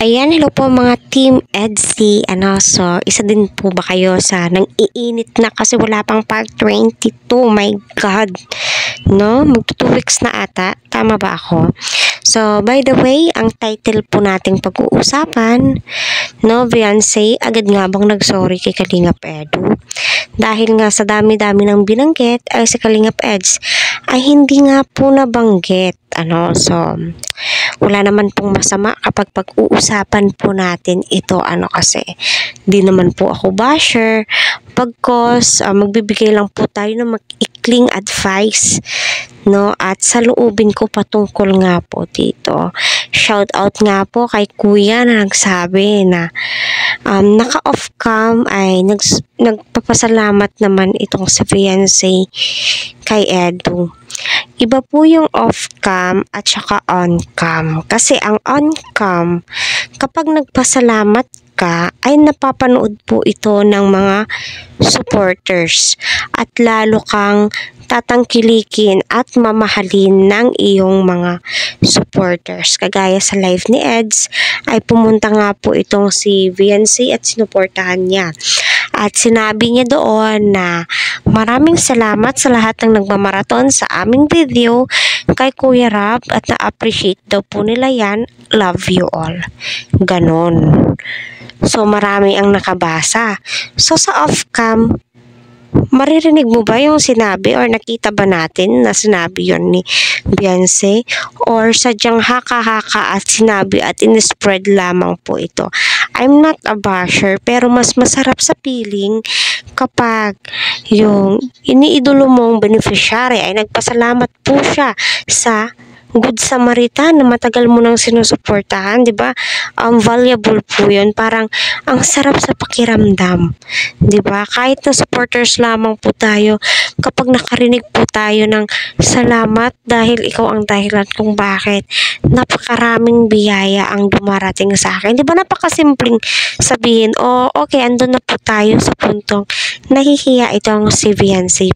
Ayan, hello po mga Team EDSI. So, isa din po ba kayo sa nang-iinit na kasi wala pang part 22? My God. No? Magto 2 weeks na ata. Tama ba ako? So, by the way, ang title po nating pag-uusapan, no, Beyonce, agad nga bang nag-sorry kay Kalingap Edu? Dahil nga sa dami-dami ng binanggit, ay si Kalingap Eds ay hindi nga po nabanggit. So, wala naman pong masama kapag pag-uusapan po natin ito. Kasi di naman po ako basher. Pagkos, magbibigay lang po tayo ng mag-ikling advice, no? At sa loobin ko patungkol nga po dito. Shout out nga po kay Kuya na nagsabi na naka-off cam ay nagpapasalamat naman itong si Beyonce kay Edu. Iba po yung off-cam at saka on-cam. Kasi ang on-cam, kapag nagpasalamat ka, ay napapanood po ito ng mga supporters. At lalo kang tatangkilikin at mamahalin ng iyong mga supporters. Kagaya sa live ni Eds, ay pumunta nga po itong si Beyonce at sinuportahan niya. At sinabi niya doon na maraming salamat sa lahat ng nagmamaraton sa aming video kay Kuya Rab at na-appreciate daw po nila yan. Love you all. Ganon. So, marami ang nakabasa. So, sa off-cam, maririnig mo ba yung sinabi or nakita ba natin na sinabi yon ni Beyonce? Or sadyang haka-haka at sinabi at in-spread lamang po ito? I'm not a basher, pero mas masarap sa feeling kapag yung iniidolo mong beneficiary ay nagpasalamat po siya sa Good Samaritan na matagal mo nang sinusuportahan, di ba? Valuable po yun. Parang ang sarap sa pakiramdam, di ba? Kahit na supporters lamang po tayo, kapag nakarinig po tayo ng salamat dahil ikaw ang dahilan kung bakit napakaraming biyaya ang dumarating sa akin. Di ba napakasimpleng sabihin, okay, andun na po tayo sa puntong nahihiya itong si Beyonce.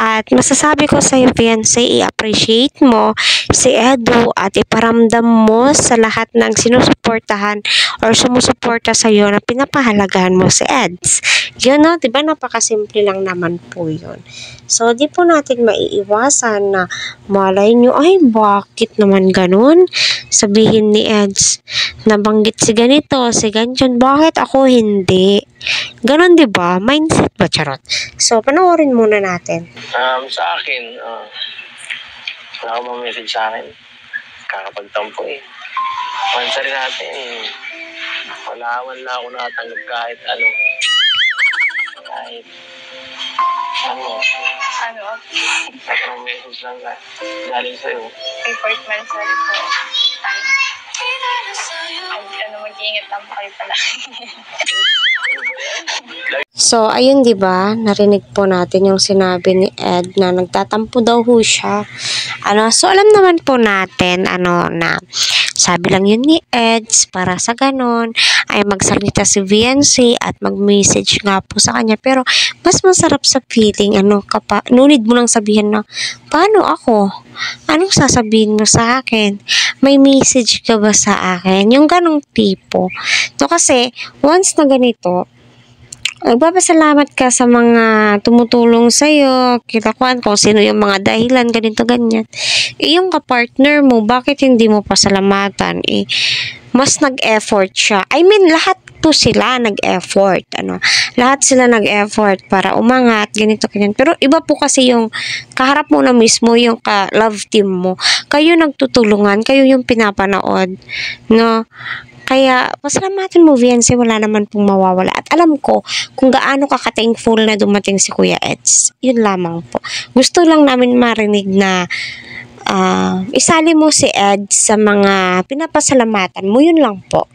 At masasabi ko sa iyo, Beyonce, i-appreciate mo si Edu at iparamdam mo sa lahat ng sinusuportahan or sumusuporta sa iyo na pinapahalagahan mo si Eds. Yun, no? Diba napakasimple lang naman po yun. So, di po natin maiiwasan na malay nyo, ay bakit naman ganun? Sabihin ni Eds, nabanggit si ganito, si ganyan, bakit ako hindi? Ganon, di ba? Mindset ba, charot? So, panoorin muna natin. Sa akin, wala akong message sa akin. Kakapagtampo eh. Pansa rin natin, wala ako nakatanggap kahit ano. Kahit tatlong message lang galing sa'yo. Report man sa report. Mag-iingat lang po kayo pala. So, ayun, di ba? Narinig po natin yung sinabi ni Ed na nagtatampo daw ho siya. So, alam naman po natin, na sabi lang yun ni Eds para sa ganon ay magsalita si Beyonce at mag-message nga po sa kanya. Pero, mas masarap sa feeling, nunid mo lang sabihin na, paano ako? Anong sasabihin mo sa akin? May message ka ba sa akin? Yung ganong tipo. So, kasi, once na ganito, nagpapasalamat ka sa mga tumutulong sa'yo, kitakuan kung sino yung mga dahilan, ganito, ganyan. Yung kapartner mo, bakit hindi mo pasalamatan? Mas nag-effort siya. I mean, lahat po sila nag-effort. Lahat sila nag-effort para umangat, ganito, ganyan. Pero iba po kasi yung kaharap mo na mismo, yung ka-love team mo. Kayo nagtutulungan, kayo yung pinapanood, no? Kaya, pasalamatin mo, Beyonce, wala naman pong mawawala. At alam ko kung gaano ka-thankful na dumating si Kuya Eds. Yun lamang po. Gusto lang namin marinig na isali mo si Eds sa mga pinapasalamatan mo. Yun lang po.